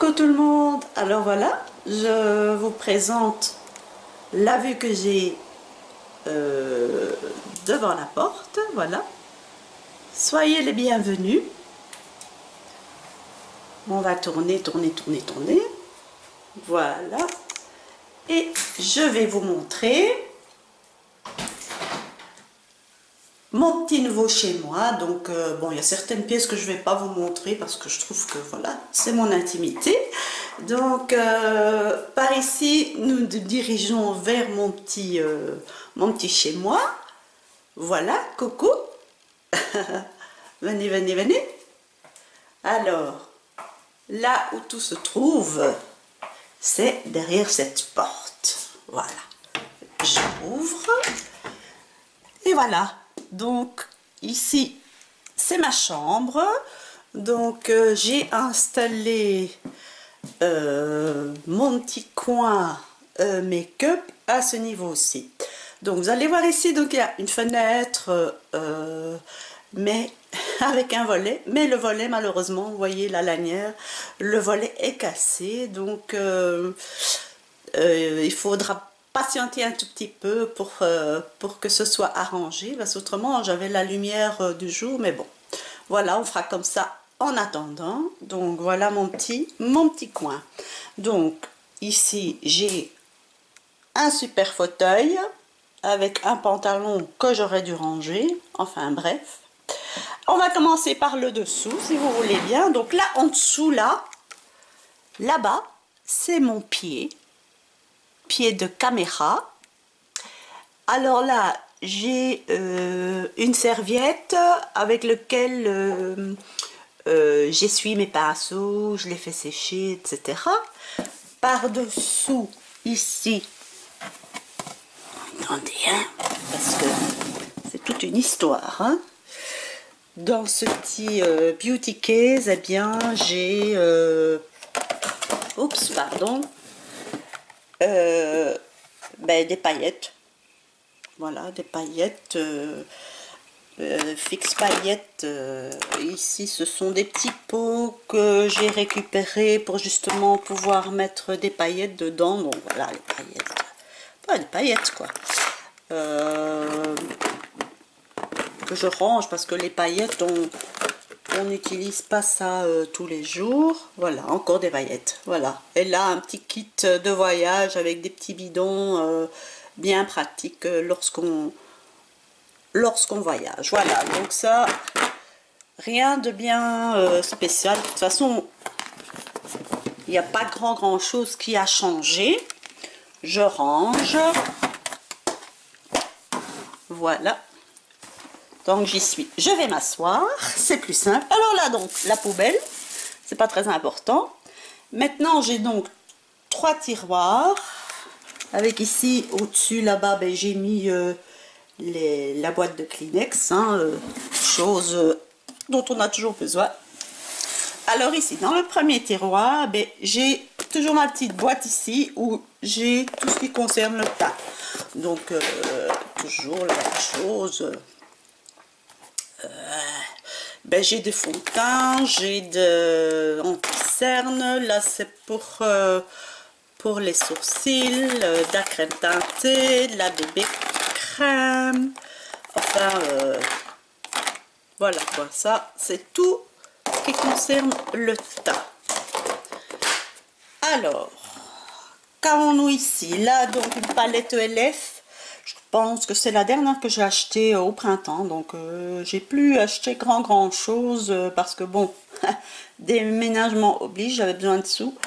Coucou tout le monde. Alors voilà, je vous présente la vue que j'ai devant la porte. Voilà, soyez les bienvenus. On va tourner. Voilà, et je vais vous montrer mon petit nouveau chez moi. Donc bon, il y a certaines pièces que je vais pas vous montrer parce que je trouve que voilà, c'est mon intimité. Donc par ici nous nous dirigeons vers mon petit chez moi. Voilà, coucou. venez. Alors là où tout se trouve, c'est derrière cette porte. Voilà, j'ouvre et voilà. Donc ici c'est ma chambre. Donc j'ai installé mon petit coin make-up à ce niveau-ci. Donc vous allez voir ici, donc il y a une fenêtre mais avec un volet, mais le volet malheureusement, vous voyez la lanière, le volet est cassé. Donc il faudra patienter un tout petit peu pour que ce soit arrangé, parce qu'autrement j'avais la lumière du jour, mais bon, voilà, on fera comme ça en attendant. Donc voilà mon petit coin. Donc ici j'ai un super fauteuil avec un pantalon que j'aurais dû ranger, enfin bref. On va commencer par le dessous si vous voulez bien. Donc là en dessous, là-bas, c'est mon pied de caméra. Alors là j'ai une serviette avec laquelle j'essuie mes pinceaux, je les fais sécher, etc. Par dessous ici, attendez hein, parce que c'est toute une histoire hein. Dans ce petit beauty case, eh bien j'ai oups pardon, des paillettes. Voilà, des paillettes, fixe paillettes. Ici, ce sont des petits pots que j'ai récupérés pour justement pouvoir mettre des paillettes dedans. Donc voilà, les paillettes. Pas des paillettes, quoi. Que je range parce que les paillettes, on n'utilise pas ça tous les jours. Voilà, encore des paillettes. Voilà. Et là, un petit kit de voyage avec des petits bidons bien pratique lorsqu'on voyage. Voilà, donc ça, rien de bien spécial. De toute façon, il n'y a pas grand chose qui a changé. Je range. Voilà. Donc j'y suis. Je vais m'asseoir, c'est plus simple. Alors là donc, la poubelle, c'est pas très important. Maintenant j'ai donc 3 tiroirs. Avec ici, au-dessus, là-bas, j'ai mis la boîte de Kleenex, hein, chose dont on a toujours besoin. Alors ici, dans le premier tiroir, j'ai toujours ma petite boîte ici où j'ai tout ce qui concerne le teint. Donc, toujours la même chose. J'ai des fonds de teint, j'ai de anti-cerne. Là, c'est pour les sourcils, de la crème teintée, de la bébé crème, enfin voilà quoi, ça c'est tout ce qui concerne le teint. Alors, qu'avons-nous ici? Là donc une palette ELF, je pense que c'est la dernière que j'ai achetée au printemps, donc j'ai plus acheté grand chose parce que bon, déménagement oblige, j'avais besoin de sous.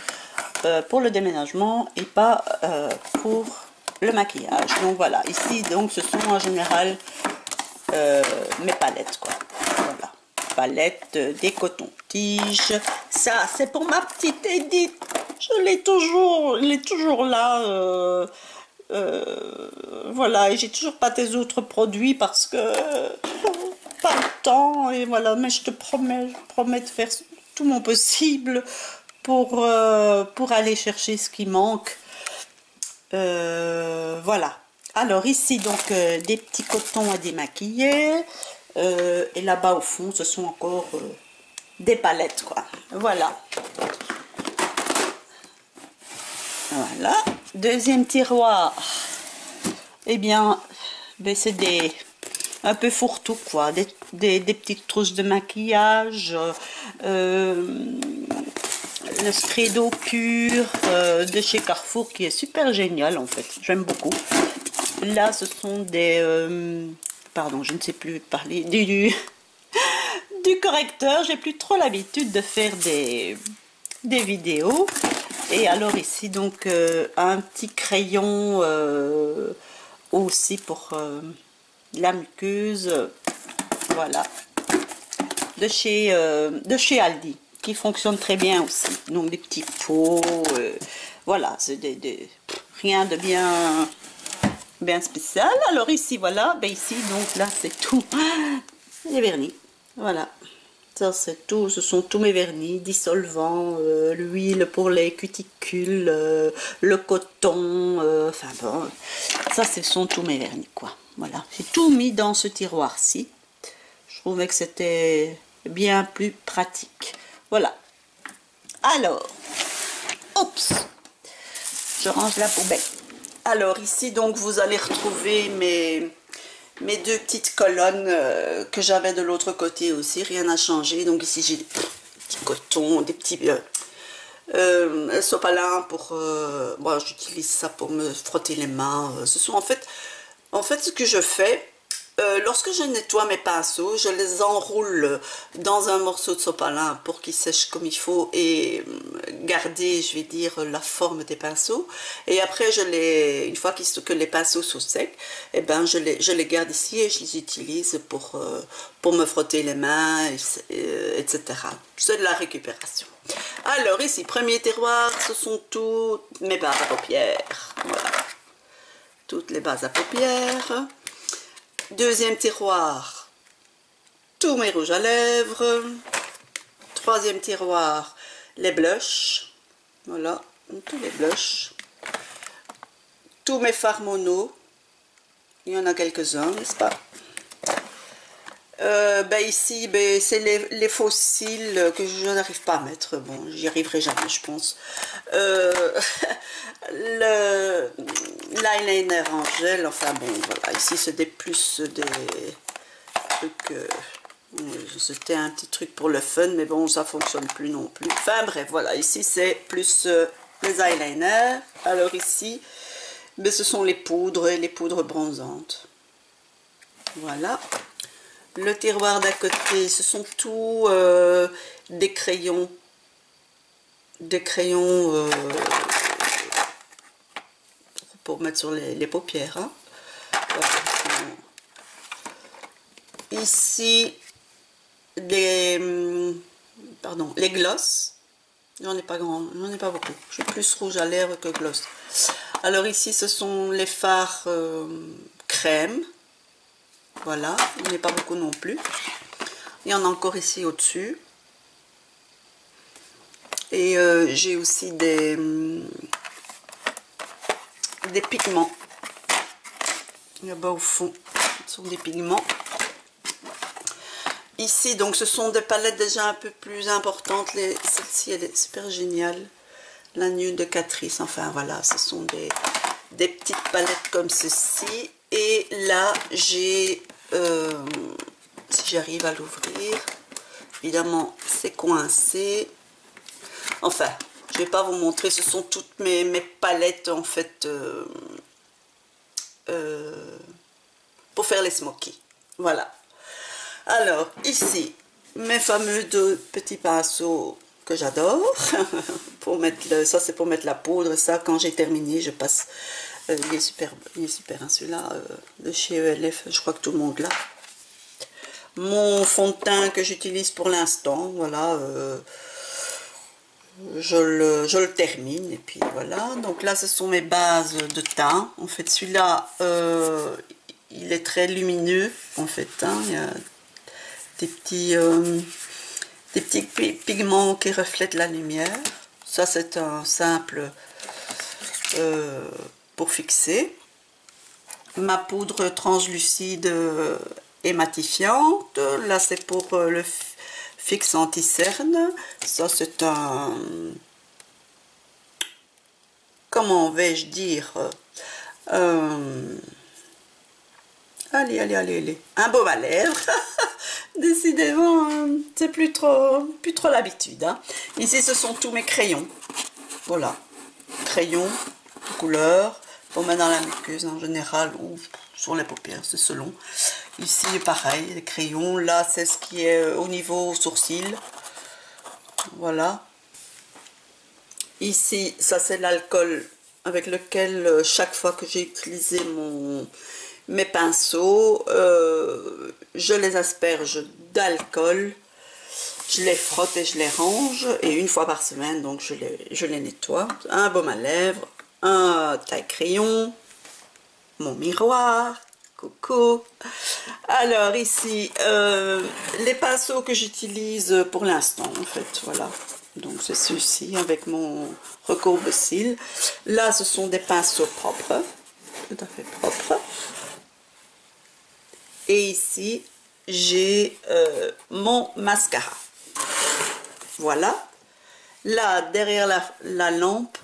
Pour le déménagement et pas pour le maquillage. Donc voilà, ici donc ce sont en général mes palettes quoi. Voilà, palettes, des cotons-tiges. Ça c'est pour ma petite Edith. Je l'ai toujours, il est toujours là. Voilà, et j'ai toujours pas des autres produits parce que pas le temps et voilà. Mais je promets de faire tout mon possible pour aller chercher ce qui manque. Voilà. Alors ici donc des petits cotons à démaquiller et là-bas au fond ce sont encore des palettes quoi. Voilà. Voilà. Deuxième tiroir. Eh bien, ben c'est un peu fourre-tout, quoi. Des petites trousses de maquillage, le spray d'eau pure de chez Carrefour qui est super génial en fait. J'aime beaucoup. Là, ce sont des... pardon, je ne sais plus parler du correcteur. J'ai plus trop l'habitude de faire des vidéos. Et alors ici, donc, un petit crayon aussi pour la muqueuse. Voilà. De chez Aldi, qui fonctionne très bien aussi. Donc, des petits pots. Voilà, c'est rien de bien spécial. Alors ici, voilà. Ben ici, donc là, c'est tout. Les vernis. Voilà. Ça, c'est tout. Ce sont tous mes vernis. Dissolvants, l'huile pour les cuticules, le coton. Enfin bon. Ça, ce sont tous mes vernis, quoi. Voilà. J'ai tout mis dans ce tiroir-ci. Je trouvais que c'était bien plus pratique. Voilà. Alors. Oups. Je range la poubelle. Alors ici, donc, vous allez retrouver mes deux petites colonnes que j'avais de l'autre côté aussi. Rien n'a changé. Donc ici, j'ai des petits cotons, des petits sopalins pour... bon, j'utilise ça pour me frotter les mains. Ce sont en fait, ce que je fais... lorsque je nettoie mes pinceaux, je les enroule dans un morceau de sopalin pour qu'ils sèchent comme il faut et garder, je vais dire, la forme des pinceaux. Et après, une fois que les pinceaux sont secs, eh ben, je les garde ici et je les utilise pour me frotter les mains, etc. C'est de la récupération. Alors ici, premier tiroir, ce sont toutes mes bases à paupières. Voilà. Toutes les bases à paupières. Deuxième tiroir, tous mes rouges à lèvres. Troisième tiroir, les blushs. Voilà, tous les blushs. Tous mes fards mono. Il y en a quelques-uns, n'est-ce pas? Ben ici, ben, c'est les faux cils que je n'arrive pas à mettre. Bon, j'y arriverai jamais, je pense. L'eyeliner en gel, enfin bon, voilà. Ici, c'est plus des trucs... c'était un petit truc pour le fun, mais bon, ça fonctionne plus non plus. Enfin bref, voilà. Ici, c'est plus les eyeliners. Alors ici, ben, ce sont les poudres et les poudres bronzantes. Voilà. Le tiroir d'à côté, ce sont tous des crayons. Pour mettre sur les paupières. Hein. Voilà. Ici, les gloss. J'en ai pas beaucoup. Je suis plus rouge à lèvres que gloss. Alors ici, ce sont les fards crème. Voilà, il n'y en a pas beaucoup non plus. Il y en a encore ici au-dessus. Et j'ai aussi des pigments. Là-bas au fond, ce sont des pigments. Ici, donc, ce sont des palettes déjà un peu plus importantes. Celle-ci, elle est super géniale. La Nude de Catrice. Enfin, voilà, ce sont des petites palettes comme ceci. Et là, j'ai... si j'arrive à l'ouvrir, évidemment, c'est coincé. Enfin, je ne vais pas vous montrer. Ce sont toutes mes palettes, en fait, pour faire les smokies. Voilà. Alors, ici, mes fameux deux petits pinceaux que j'adore. Pour mettre ça, c'est pour mettre la poudre. Ça, quand j'ai terminé, je passe... il est super hein, celui-là, de chez ELF. Je crois que tout le monde l'a. Mon fond de teint que j'utilise pour l'instant, voilà. Je le termine. Et puis, voilà. Donc là, ce sont mes bases de teint. En fait, celui-là, il est très lumineux. En fait, hein, il y a des petits pigments qui reflètent la lumière. Ça, c'est un simple pour fixer. Ma poudre translucide et matifiante. Là, c'est pour le fixe anti-cerne. Ça, c'est un comment vais-je dire, allez, un baume à lèvres. Décidément, c'est plus trop l'habitude. Hein. Ici, ce sont tous mes crayons. Voilà, crayons de couleur pour mettre dans la muqueuse en général ou sur les paupières, c'est selon. Ici, pareil, les crayons. Là, c'est ce qui est au niveau sourcil. Voilà. Ici, ça c'est l'alcool avec lequel chaque fois que j'ai utilisé mes pinceaux, je les asperge d'alcool, je les frotte et je les range, et une fois par semaine, donc je les nettoie. Un baume à lèvres, un taille-crayon, mon miroir, coucou. Alors ici, les pinceaux que j'utilise pour l'instant, en fait, voilà. Donc c'est ceci avec mon recourbe-cils. Là, ce sont des pinceaux propres, tout à fait propres. Et ici, j'ai mon mascara. Voilà. Là, derrière la lampe,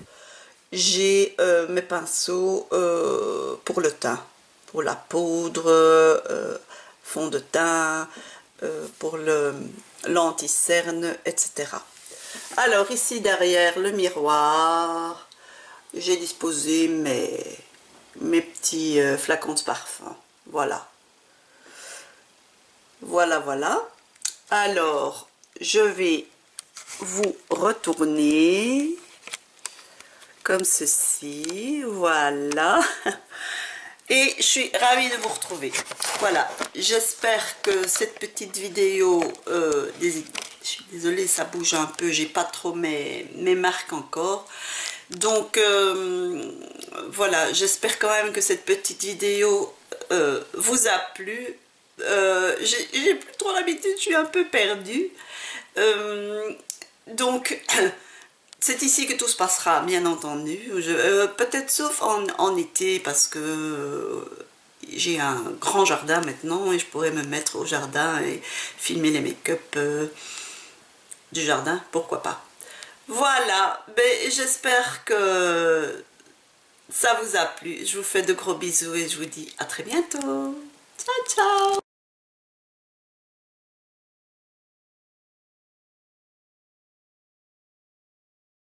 j'ai mes pinceaux pour le teint, pour la poudre, fond de teint, pour l'anti-cerne, etc. Alors ici derrière le miroir, j'ai disposé mes petits flacons de parfum. Voilà. Voilà. Alors, je vais vous retourner comme ceci. Voilà. Et je suis ravie de vous retrouver. Voilà. J'espère que cette petite vidéo... je suis désolée, ça bouge un peu. J'ai pas trop mes marques encore. Donc, voilà. J'espère quand même que cette petite vidéo vous a plu. J'ai plus trop l'habitude, je suis un peu perdue. Donc, c'est ici que tout se passera, bien entendu. Peut-être sauf en été, parce que j'ai un grand jardin maintenant et je pourrais me mettre au jardin et filmer les make-up du jardin, pourquoi pas. Voilà, ben, j'espère que ça vous a plu. Je vous fais de gros bisous et je vous dis à très bientôt. Ciao, ciao!